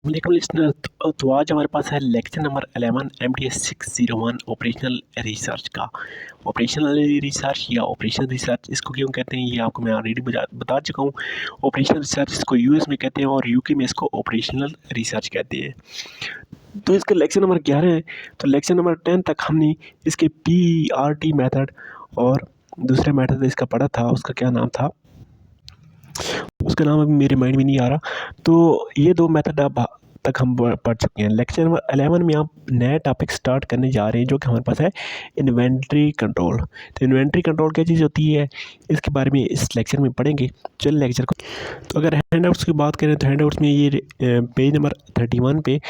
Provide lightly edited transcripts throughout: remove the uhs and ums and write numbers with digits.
वालेकुम लिसनर। तो आज हमारे पास है lecture number 11 MDS 601 operational research का। ऑपरेशनल रिसर्च या ऑपरेशन रिसर्च इसको क्यों कहते हैं ये आपको मैं ऑलरेडी बता चुका हूँ। ऑपरेशनल रिसर्च इसको यूएस में कहते हैं और यूके में इसको ऑपरेशनल रिसर्च कहते हैं। तो इसका लेक्चर नंबर 11 है। तो लेक्चर नंबर 10 तक हमने इसके PERT मेथड और दूसरे मेथड इसका पढ़ा था, उसका क्या नाम था, उसका नाम अभी मेरे माइंड में नहीं आ रहा। तो ये दो मेथड अब तक हम पढ़ चुके हैं। लेक्चर नंबर 11 में आप नया टॉपिक स्टार्ट करने जा रहे हैं जो कि हमारे पास है इन्वेंट्री कंट्रोल। तो इन्वेंट्री कंट्रोल क्या चीज़ होती है इसके बारे में इस लेक्चर में पढ़ेंगे। चल लेक्चर को, तो अगर हैंडआउट्स की बात करें तो हैंडआउट्स में ये पेज नंबर 31 पे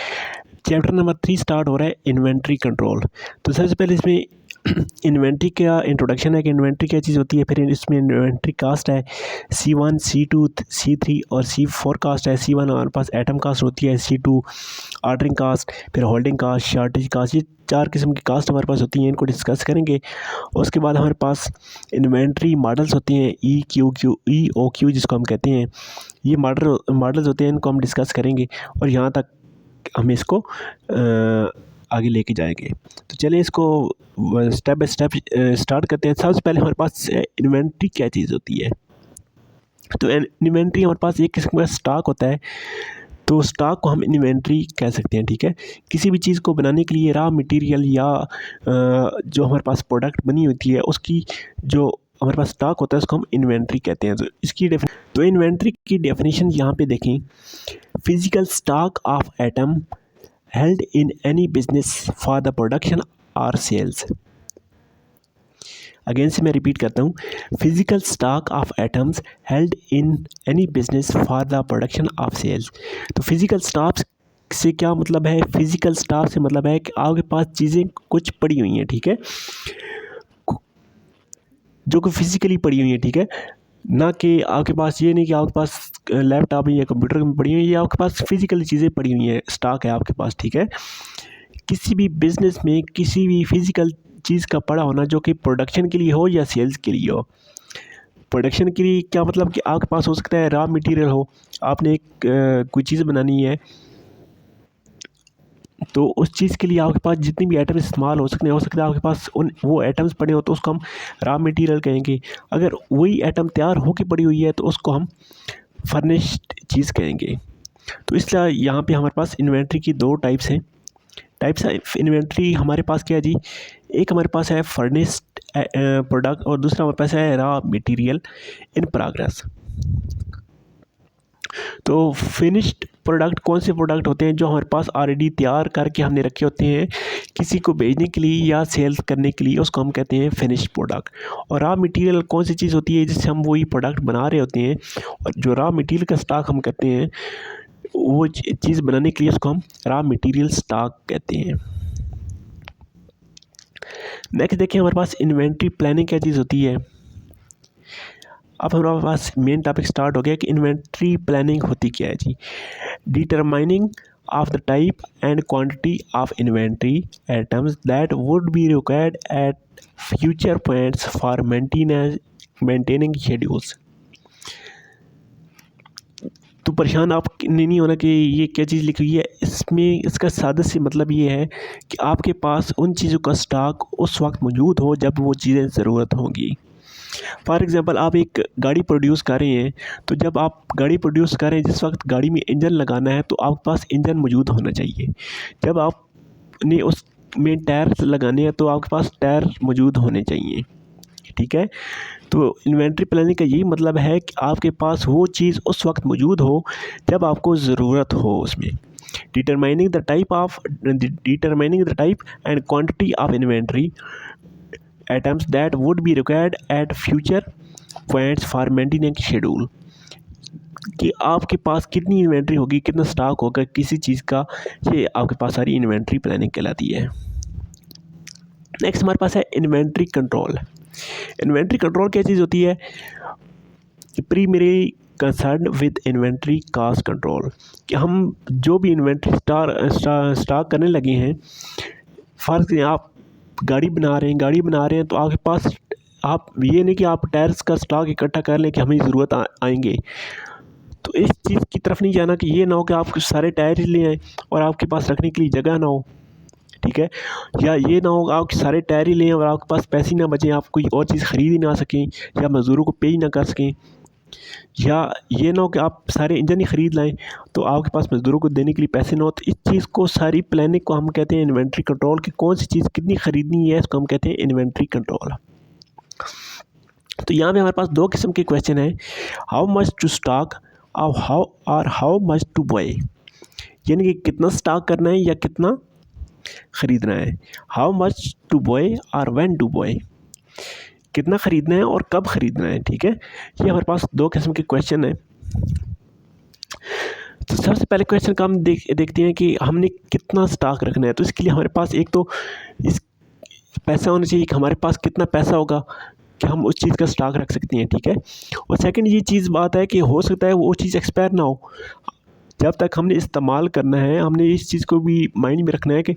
चैप्टर नंबर 3 स्टार्ट हो रहा है इन्वेंट्री कंट्रोल। तो सबसे पहले इसमें इन्वेंट्री का इंट्रोडक्शन है कि इन्वेंट्री क्या चीज़ होती है। फिर इसमें इन्वेंट्री कास्ट है C1, C2, C3 और C4 कास्ट है। C1 हमारे पास एटम कास्ट होती है, C2 ऑर्डरिंग कास्ट, फिर होल्डिंग कास्ट, शॉर्टेज कास्ट। ये 4 किस्म की कास्ट हमारे पास होती हैं, इनको डिस्कस करेंगे। उसके बाद हमारे पास इन्वेंट्री मॉडल्स होती हैं EOQ जिसको हम कहते हैं। ये मॉडल्स होते हैं, इनको हम डिस्कस करेंगे और यहाँ तक हम इसको आगे लेके जाएंगे। तो चलिए इसको स्टेप बाय स्टेप स्टार्ट करते हैं। सबसे पहले हमारे पास इन्वेंट्री क्या चीज़ होती है। तो इन्वेंट्री हमारे पास एक किस्म का स्टॉक होता है, तो स्टॉक को हम इन्वेंट्री कह सकते हैं। ठीक है, किसी भी चीज़ को बनाने के लिए रॉ मटेरियल या जो हमारे पास प्रोडक्ट बनी होती है उसकी जो हमारे पास स्टॉक होता है उसको हम इन्वेंट्री कहते हैं। तो इन्वेंट्री की डेफिनेशन यहाँ पे देखें। Physical stock of item held in any business for the production or sales। Again से मैं रिपीट करता हूँ, physical stock of items held in any business for the production of sales. तो फिजिकल स्टॉक से क्या मतलब है? फिजिकल स्टॉक से मतलब है कि आपके पास चीज़ें कुछ पड़ी हुई हैं, ठीक है, जो कि फिजिकली पड़ी हुई हैं, ठीक है, ना कि आपके पास ये नहीं कि आपके पास लैपटॉप या कंप्यूटर में पड़ी हुई है, ये आपके पास फिजिकली चीज़ें पड़ी हुई हैं, स्टॉक है आपके पास, ठीक है। किसी भी बिजनेस में किसी भी फिजिकल चीज़ का पड़ा होना जो कि प्रोडक्शन के लिए हो या सेल्स के लिए हो। प्रोडक्शन के लिए क्या मतलब कि आपके पास हो सकता है रॉ मटेरियल हो, आपने एक कोई चीज़ बनानी है, तो उस चीज़ के लिए आपके पास जितनी भी आइटम इस्तेमाल हो सकते हैं, आपके पास वो आइटम्स पड़े हो तो उसको हम रॉ मटेरियल कहेंगे। अगर वही आइटम तैयार होकर पड़ी हुई है तो उसको हम फर्निश्ड चीज़ कहेंगे। तो इसलिए यहाँ पे हमारे पास इन्वेंट्री की दो टाइप्स हैं। टाइप्स ऑफ इन्वेंट्री हमारे पास क्या है जी, एक हमारे पास है फर्निश्ड प्रोडक्ट और दूसरा हमारे पास है रॉ मटेरियल इन प्रोग्रेस। तो फिनिश्ड प्रोडक्ट कौन से प्रोडक्ट होते हैं? जो हमारे पास ऑलरेडी तैयार करके हमने रखे होते हैं किसी को भेजने के लिए या सेल्स करने के लिए, उसको हम कहते हैं फिनिश्ड प्रोडक्ट। और रॉ मटेरियल कौन सी चीज़ होती है जिससे हम वही प्रोडक्ट बना रहे होते हैं, और जो रॉ मटेरियल का स्टॉक हम कहते हैं वो चीज़ बनाने के लिए उसको हम रॉ मटेरियल स्टॉक कहते हैं। नेक्स्ट देखिए हमारे पास इन्वेंट्री प्लानिंग क्या चीज़ होती है। अब हमारे पास मेन टॉपिक स्टार्ट हो गया कि इन्वेंट्री प्लानिंग होती क्या है जी। Determining of the type and quantity of inventory items that would be required at future points for maintaining schedules। तो परेशान आप नहीं होना कि ये क्या चीज़ लिखी हुई है। इसमें इसका सादा सी मतलब ये है कि आपके पास उन चीज़ों का स्टॉक उस वक्त मौजूद हो जब वो चीज़ें ज़रूरत होंगी। फॉर एग्ज़ाम्पल आप एक गाड़ी प्रोड्यूस कर रहे हैं, तो जब आप गाड़ी प्रोड्यूस कर रहे हैं जिस वक्त गाड़ी में इंजन लगाना है तो आपके पास इंजन मौजूद होना चाहिए। जब आपने उसमें टायर लगाने हैं तो आपके पास टायर मौजूद होने चाहिए, ठीक है। तो इन्वेंट्री प्लानिंग का यही मतलब है कि आपके पास वो चीज़ उस वक्त मौजूद हो जब आपको ज़रूरत हो उसमें। Determining the type and quantity of inventory items that would be required at future points for maintaining schedule। कि आपके पास कितनी इन्वेंट्री होगी, कितना स्टॉक होगा किसी चीज़ का, ये आपके पास सारी इन्वेंट्री प्लानिंग कहलाती है। नेक्स्ट हमारे पास है इन्वेंट्री कंट्रोल। इन्वेंट्री कंट्रोल क्या चीज़ होती है? Primary concern with inventory cost control, कि हम जो भी इन्वेंट्री स्टॉक करने लगे हैं, फर्ज आप गाड़ी बना रहे हैं तो आपके पास आप ये नहीं कि आप टायर्स का स्टॉक इकट्ठा कर लें कि हमें ज़रूरत आएंगे, तो इस चीज़ की तरफ नहीं जाना कि ये ना हो कि आप सारे टायर ही ले आएँ और आपके पास रखने के लिए जगह ना हो, ठीक है। या ये ना हो आप सारे टायर ही लें और आपके पास पैसे ना बचें, आप कोई और चीज़ ख़रीद ही ना सकें या मज़दूरों को पे ही ना कर सकें। या ये ना हो कि आप सारे इंजन ही ख़रीद लाएँ तो आपके पास मज़दूरों को देने के लिए पैसे ना हो। तो इस चीज़ को, सारी प्लानिंग को हम कहते हैं इन्वेंट्री कंट्रोल, कि कौन सी चीज़ कितनी ख़रीदनी है, इसको हम कहते हैं इन्वेंट्री कंट्रोल। तो यहाँ पे हमारे पास दो किस्म के क्वेश्चन हैं, हाउ मच टू स्टॉक और हाउ मच टू बाय, यानी कि कितना स्टॉक करना है या कितना ख़रीदना है। हाउ मच टू बाय और व्हेन टू बाय, कितना ख़रीदना है और कब ख़रीदना है, ठीक है। ये हमारे पास दो किस्म के क्वेश्चन हैं। तो सबसे पहले क्वेश्चन का हम देखते हैं कि हमने कितना स्टॉक रखना है। तो इसके लिए हमारे पास एक तो इस पैसा होना चाहिए कि हमारे पास कितना पैसा होगा कि हम उस चीज़ का स्टॉक रख सकते हैं, ठीक है। और सेकंड ये चीज़ बात है कि हो सकता है वो चीज़ एक्सपायर ना हो, जब तक हमने इस्तेमाल करना है हमने इस चीज़ को भी माइंड में रखना है कि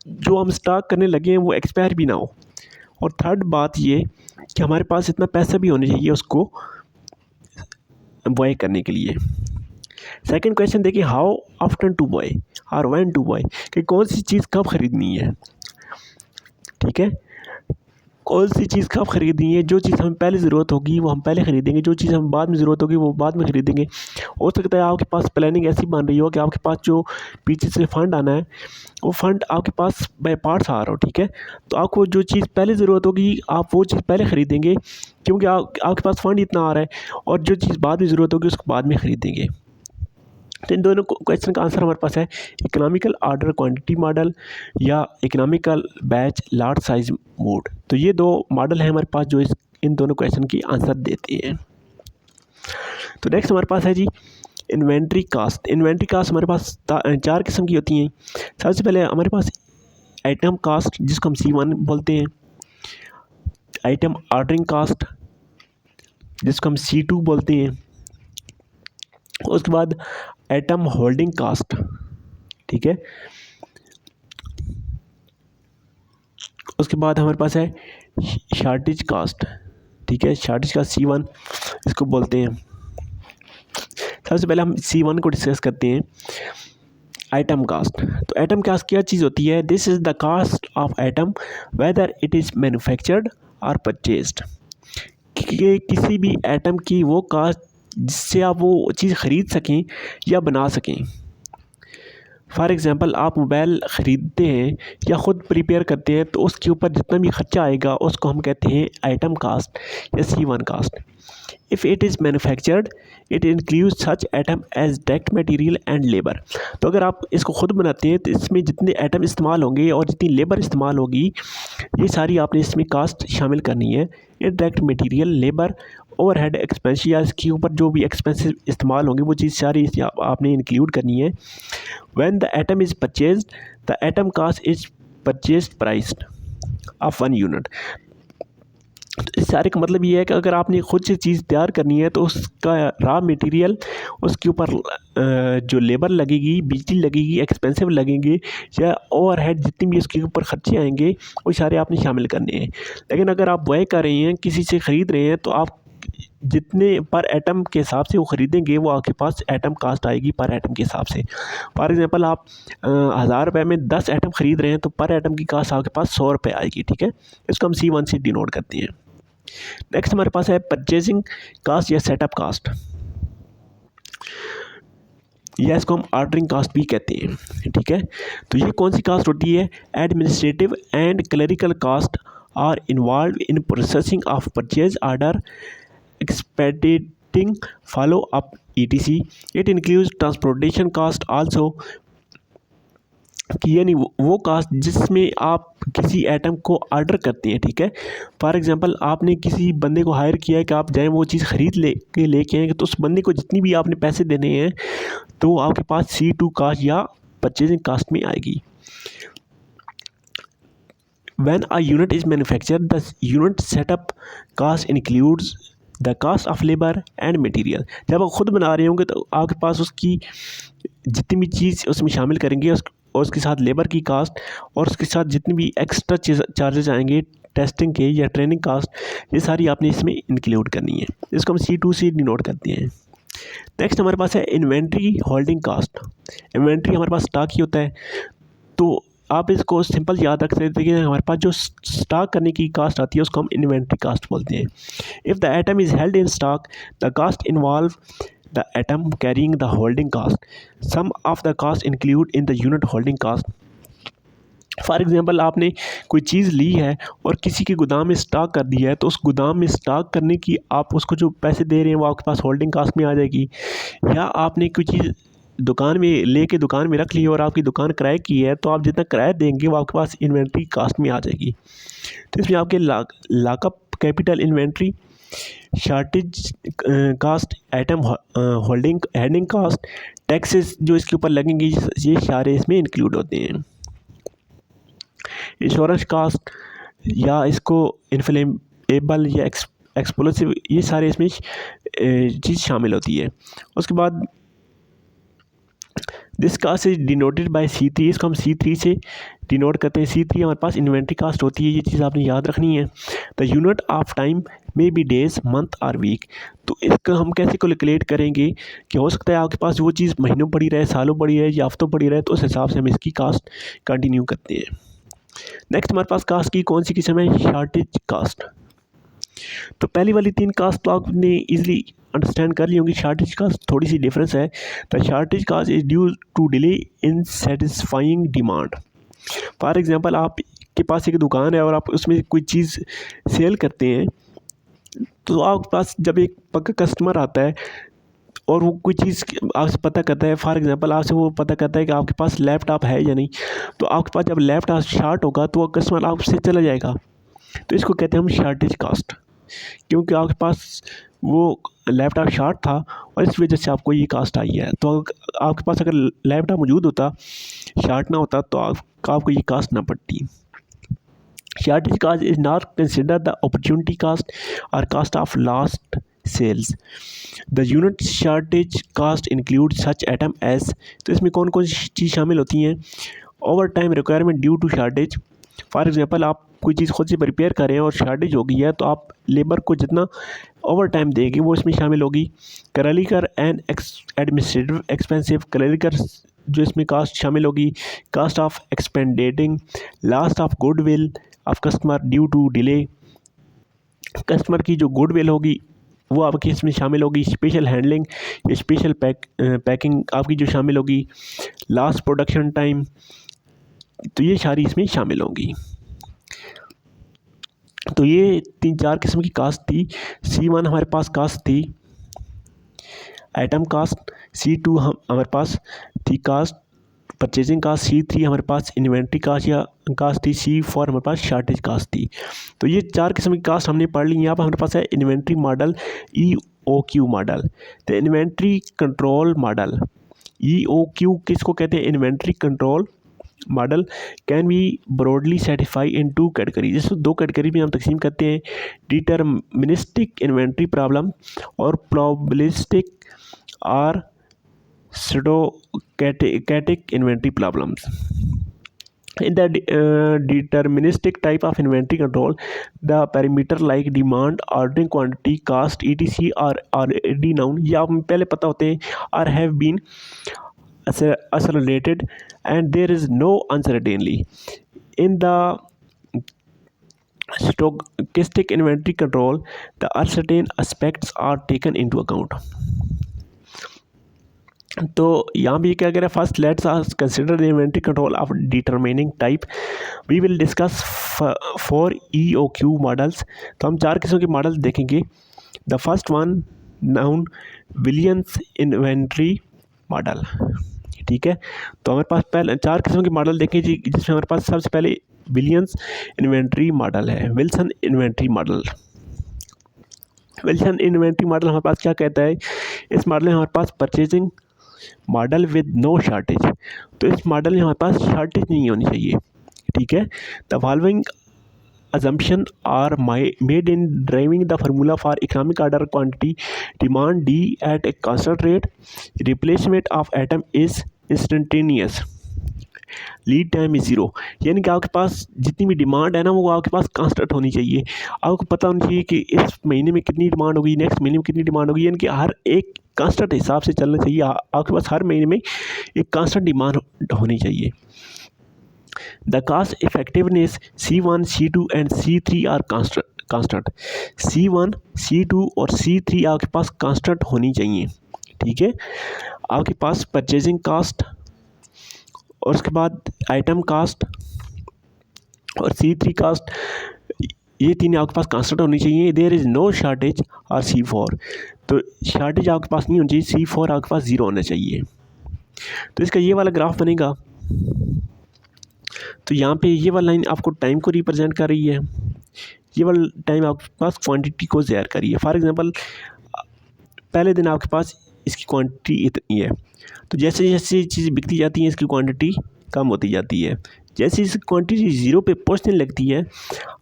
जो हम स्टॉक करने लगे हैं वो एक्सपायर भी ना हो। और थर्ड बात ये कि हमारे पास इतना पैसा भी होना चाहिए उसको बाय करने के लिए। सेकंड क्वेश्चन देखिए, हाउ ऑफ्टन टू बाय और व्हेन टू बाय, कि कौन सी चीज़ कब ख़रीदनी है, ठीक है। कौन सी चीज़ कब ख़रीदनी है, जो चीज़ हमें पहले ज़रूरत होगी वो हम पहले ख़रीदेंगे, जो चीज़ हमें बाद में ज़रूरत होगी वो बाद में ख़रीदेंगे। हो सकता है आपके पास प्लानिंग ऐसी बन रही हो कि आपके पास जो पीछे से फ़ंड आना है वो फ़ंड आपके पास बाय पार्ट्स आ रहा हो, ठीक है। तो आपको जो चीज़ पहले ज़रूरत होगी आप वो चीज़ पहले ख़रीदेंगे, क्योंकि आपके पास फ़ंड इतना आ रहा है, और जो चीज़ बाद में ज़रूरत होगी उसको बाद में ख़रीदेंगे। तो इन दोनों क्वेश्चन का आंसर हमारे पास है इकोनॉमिकल ऑर्डर क्वांटिटी मॉडल या economical batch large size mode. तो ये दो मॉडल हैं हमारे पास जो इन दोनों क्वेश्चन की आंसर देते हैं। तो नेक्स्ट हमारे पास है जी इन्वेंट्री कास्ट। इन्वेंट्री कास्ट हमारे पास चार किस्म की होती हैं। सबसे पहले हमारे पास आइटम कास्ट, जिसको हम C1 बोलते हैं, आइटम ऑर्डरिंग कास्ट, जिसको हम C2 बोलते हैं, उसके बाद आइटम होल्डिंग कास्ट, ठीक है। उसके बाद हमारे पास है शॉर्टेज कास्ट, ठीक है। शॉर्टेज कास्ट C1 इसको बोलते हैं। सबसे पहले हम C1 को डिस्कस करते हैं, आइटम कास्ट। तो आइटम कास्ट क्या चीज़ होती है, this is the cost of item whether it is manufactured और परचेज्ड, कि किसी भी आइटम की वो कास्ट जिससे आप वो चीज़ ख़रीद सकें या बना सकें। फॉर एग्ज़ाम्पल आप मोबाइल ख़रीदते हैं या ख़ुद प्रिपेयर करते हैं तो उसके ऊपर जितना भी ख़र्चा आएगा उसको हम कहते हैं आइटम कास्ट या C1 cost. If it is manufactured it includes such item as direct material and labour. तो अगर आप इसको ख़ुद बनाते हैं तो इसमें जितने आइटम इस्तेमाल होंगे और जितनी लेबर इस्तेमाल होगी ये सारी आपने इसमें कास्ट शामिल करनी है। Direct material, labour, overhead expense या इसके ऊपर जो भी एक्सपेंसेस इस्तेमाल होंगे वो चीज़ सारी आपने इंक्लूड करनी है। When the item is purchased the item cost is purchased price of 1 unit. तो इस सारे का मतलब ये है कि अगर आपने खुद से चीज़ तैयार करनी है तो उसका रॉ मटेरियल, उसके ऊपर जो लेबर लगेगी, बिजली लगेगी, एक्सपेंसिव लगेंगे या ओवरहेड जितनी भी उसके ऊपर खर्चे आएंगे वो सारे आपने शामिल करने हैं। लेकिन अगर आप बाय कर रहे हैं, किसी से ख़रीद रहे हैं, तो आप जितने पर आइटम के हिसाब से वो ख़रीदेंगे वो आपके पास आइटम कास्ट आएगी पर आइटम के हिसाब से। फॉर एग्ज़ाम्पल आप 1000 रुपये में 10 आइटम ख़रीद रहे हैं तो पर आइटम की कास्ट आपके पास 100 रुपये आएगी, ठीक है। इसको हम C1 से डिनोट करते हैं। नेक्स्ट हमारे पास है परचेजिंग कास्ट या सेटअप कास्ट, या इसको हम ऑर्डरिंग कास्ट भी कहते हैं, ठीक है। तो ये कौन सी कास्ट होती है, administrative and clerical cost are involve in processing of purchase order, expediting follow up ETC। It includes transportation cost also, कि यानी वो कास्ट जिसमें आप किसी आइटम को ऑर्डर करते हैं, ठीक है। फॉर एग्जांपल आपने किसी बंदे को हायर किया है कि आप जाएं वो चीज़ ख़रीद लेके आएंगे, तो उस बंदे को जितनी भी आपने पैसे देने हैं तो वो आपके पास C2 कास्ट या परचेजिंग कास्ट में आएगी। When a unit is manufactured, the unit setup cost includes the cost of labor and material। जब आप खुद बना रहे होंगे तो आपके पास उसकी जितनी भी चीज़ उसमें शामिल करेंगे और उसके साथ लेबर की कास्ट और उसके साथ जितनी भी एक्स्ट्रा चार्जेस आएंगे टेस्टिंग के या ट्रेनिंग कास्ट, ये सारी आपने इसमें इंक्लूड करनी है। इसको हम C2 से डिनोट करते हैं। नेक्स्ट हमारे पास है इन्वेंट्री होल्डिंग कास्ट। इन्वेंट्री हमारे पास स्टॉक ही होता है, तो आप इसको सिंपल याद रख सकते हैं कि हमारे पास जो स्टॉक करने की कास्ट आती है उसको हम इन्वेंट्री कास्ट बोलते हैं। If the item is held in stock, the cost involve the item carrying the holding cost, some of the cost include in the unit holding cost. For example आपने कोई चीज़ ली है और किसी के गोदाम में स्टॉक कर दिया है, तो उस गोदाम में स्टॉक करने की आप उसको जो पैसे दे रहे हैं वो आपके पास होल्डिंग कास्ट में आ जाएगी। या आपने कोई चीज़ दुकान में लेके दुकान में रख ली है और आपकी दुकान किराए की है, तो आप जितना किराया देंगे वो आपके पास इन्वेंट्री कास्ट में आ जाएगी। तो इसमें आपके lockup capital inventory, shortage cost, item holding cost, taxes जो इसके ऊपर लगेंगे, ये सारे इसमें इंक्लूड होते हैं। इंश्योरेंस कास्ट या इसको इन्फ्लेमेबल या एक्सप्लोसिव, ये सारे इसमें चीज़ शामिल होती है। उसके बाद this cost is denoted by C3, इसको हम C3 से डिनोट करते हैं। C3 हमारे पास इन्वेंट्री कास्ट होती है, ये चीज़ आपने याद रखनी है। The unit of time may be days, month और वीक। तो इसका हम कैसे कैलकुलेट करेंगे कि हो सकता है आपके पास वो चीज़ महीनों पड़ी रहे, सालों पड़ी रहे या हफ्तों पड़ी रहे, तो उस हिसाब से हम इसकी कास्ट कंटिन्यू करते हैं। नेक्स्ट हमारे पास कास्ट की कौन सी किस्म है? Shortage cost. तो पहली वाली 3 कास्ट तो आपने इजीली अंडरस्टैंड कर ली होंगी। शॉर्टेज कास्ट थोड़ी सी डिफरेंस है। The shortage cost is due to delay in satisfying demand. For example आपके पास एक दुकान है और आप उसमें कोई चीज़ सेल करते हैं, तो आपके पास जब एक पक्का कस्टमर आता है और वो कोई चीज़ आपसे पता करता है, फॉर एग्जांपल आपसे वो पता करता है कि आपके पास लैपटॉप है या नहीं, तो आपके पास जब लैपटॉप शॉर्ट होगा तो वो कस्टमर आपसे चला जाएगा। तो इसको कहते हैं हम शॉर्टेज कास्ट, क्योंकि आपके पास वो लैपटॉप शॉर्ट था और इस वजह से आपको ये कास्ट आई है। तो आपके पास अगर लैपटॉप मौजूद होता, शॉर्ट ना होता, तो आपको ये कास्ट ना पड़ती। Shortage cost is not consider the opportunity cost और cost of lost sales. The unit shortage cost include such item as, तो इसमें कौन कौन सी चीज़ शामिल होती हैं? Overtime requirement due to shortage. For example आप कोई चीज़ खुद से प्रिपेयर करें और शॉर्टेज हो गई है, तो आप लेबर को जितना ओवर टाइम देंगे वो इसमें शामिल होगी। Creditor and administrative expensive, creditor जो इसमें कास्ट शामिल होगी। Cost of expediting, loss of goodwill of customer due to delay, customer की जो गुडविल होगी वो आपकी इसमें शामिल होगी। स्पेशल हैंडलिंग, स्पेशल पैकिंग आपकी जो शामिल होगी। लास्ट प्रोडक्शन टाइम, तो ये सारी इसमें शामिल होंगी। तो ये 3-4 किस्म की कास्ट थी। C1 हमारे पास कास्ट थी आइटम कास्ट, C2 हमारे पास थी कास्ट परचेजिंग कास्ट, C3 हमारे पास इन्वेंट्री कास्ट या कास्ट थी, C4 हमारे पास शॉर्टेज कास्ट थी। तो ये 4 किस्म की कास्ट हमने पढ़ ली। यहाँ पर हमारे पास है इन्वेंट्री मॉडल, EOQ मॉडल, तो इन्वेंट्री कंट्रोल मॉडल। EOQ किसको कहते हैं? Inventory control model can be broadly सेटिफाई इन 2 कैटेगरी, जिसको 2 कैटेगरी में हम तकसीम करते हैं। डिटर्मिनिस्टिक इन्वेंट्री प्रॉब्लम और प्रोबेबिलिस्टिक और stochastic inventory problems. In the deterministic type of inventory control, the parameter like demand, ordering quantity, cost, etc. are already known, या आप पहले पता होते हैं, or have been accelerated and there is no uncertainty. In the stochastic inventory control, the uncertain aspects are taken into account. तो यहाँ भी क्या करें? First let's us consider the inventory control of determining type. We will discuss 4 EOQ models. तो हम 4 किस्म के models देखेंगे। The first one known Williams inventory model, ठीक है। तो हमारे पास पहले 4 किस्म के मॉडल देखें जी, जिसमें हमारे पास सबसे पहले विलियंस इन्वेंट्री मॉडल है, Wilson inventory model. Wilson inventory model हमारे पास क्या कहता है? इस मॉडल में हमारे पास purchasing model with no shortage, तो इस मॉडल में हमारे पास शॉर्टेज नहीं होनी चाहिए, ठीक है। The following assumption are made in deriving the formula for economic order quantity: demand D at a constant rate, replacement of atom is instantaneous, lead time is zero, यानी कि आपके पास जितनी भी डिमांड है ना वो आपके पास कांस्टेंट होनी चाहिए। आपको पता होना चाहिए कि इस महीने में कितनी डिमांड होगी, नेक्स्ट महीने में कितनी डिमांड होगी, यानी कि हर एक कांस्टेंट हिसाब से चलना चाहिए। आपके पास हर महीने में एक कांस्टेंट डिमांड होनी चाहिए। The cost effectiveness C1, C2 and C3 are constant. C1, C2 और C3 आपके पास कांस्टेंट होनी चाहिए, ठीक है। आपके पास परचेजिंग कास्ट और उसके बाद आइटम कास्ट और C3 कास्ट, ये तीन आपके पास कांस्टेंट होनी चाहिए। देयर इज़ नो शॉर्टेज और C4, तो शॉर्टेज आपके पास नहीं होनी चाहिए, C4 आपके पास ज़ीरो होना चाहिए। तो इसका ये वाला ग्राफ बनेगा, तो यहाँ पे ये वाला लाइन आपको टाइम को रिप्रेजेंट कर रही है, ये वाला टाइम आपके पास क्वांटिटी को ज़ाहिर कर रही है। फॉर एग्जांपल पहले दिन आपके पास इसकी क्वांटिटी इतनी है, तो जैसे जैसे चीज़ बिकती जाती है इसकी क्वांटिटी कम होती जाती है। जैसे इसकी क्वांटिटी ज़ीरो पे पहुँचने लगती है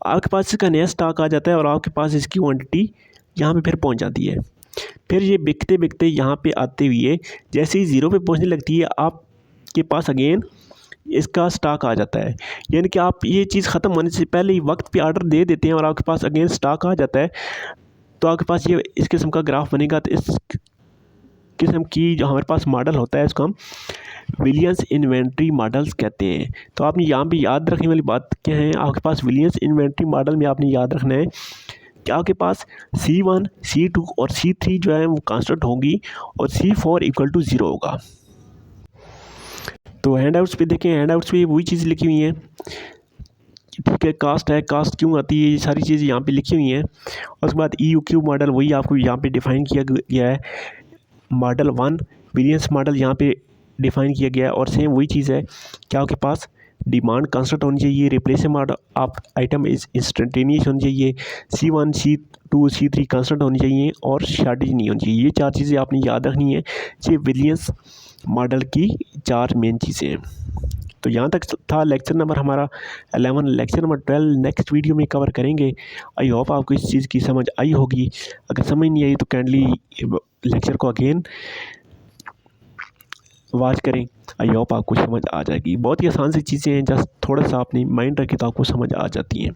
आपके पास इसका नया स्टॉक आ जाता है और आपके पास इसकी क्वांटिटी यहाँ पे फिर पहुँच जाती है। फिर ये बिकते बिकते यहाँ पे आते हुए जैसे ही ज़ीरो पे पहुँचने लगती है आपके पास अगेन इसका स्टॉक आ जाता है, यानी कि आप ये चीज़ ख़त्म होने से पहले ही वक्त पे ऑर्डर दे देते हैं और आपके पास अगेन स्टॉक आ जाता है। तो आपके पास ये इस किस्म का ग्राफ बनेगा। तो इस किस्म की जो हमारे पास मॉडल होता है इसको हम विलियंस इन्वेंट्री मॉडल्स कहते हैं। तो आपने यहाँ पे याद रखने वाली बात क्या है, आपके पास विलियंस इन्वेंट्री मॉडल में आपने याद रखना है कि आपके पास C1, C2 और C3 जो है वो कांस्टेंट होंगी और C4 इक्वल टू ज़ीरो होगा। तो हैंड आउट्स पे देखें, हैंड आउट्स पे वही चीज़ लिखी हुई है, ठीक है। कास्ट है, कास्ट क्यों आती है, ये सारी चीज़ें यहाँ पे लिखी हुई हैं। और उसके बाद EUQ मॉडल वही आपको यहाँ पे डिफ़ाइन किया गया है। मॉडल 1 विलियंस मॉडल यहाँ पे डिफ़ाइन किया गया है और सेम वही चीज़ है कि आपके पास डिमांड कांस्टेंट होनी चाहिए, रिप्लेसमेंट आप आइटम इंस्टेंटेनियस होनी चाहिए, C1, C2, C3 कांस्टेंट होनी चाहिए और शॉर्टेज नहीं होनी चाहिए। ये चार चीज़ें आपने याद रखनी है। ये विलियंस मॉडल की चार मेन चीज़ें हैं। तो यहाँ तक था लेक्चर नंबर हमारा 11। लेक्चर नंबर 12 नेक्स्ट वीडियो में कवर करेंगे। आई होप आपको इस चीज़ की समझ आई होगी। अगर समझ नहीं आई तो काइंडली लेक्चर को अगेन वॉच करें। आई होप आपको समझ आ जाएगी। बहुत ही आसान सी चीज़ें हैं, जस्ट थोड़ा सा अपनी माइंड रखें तो आपको समझ आ जाती हैं।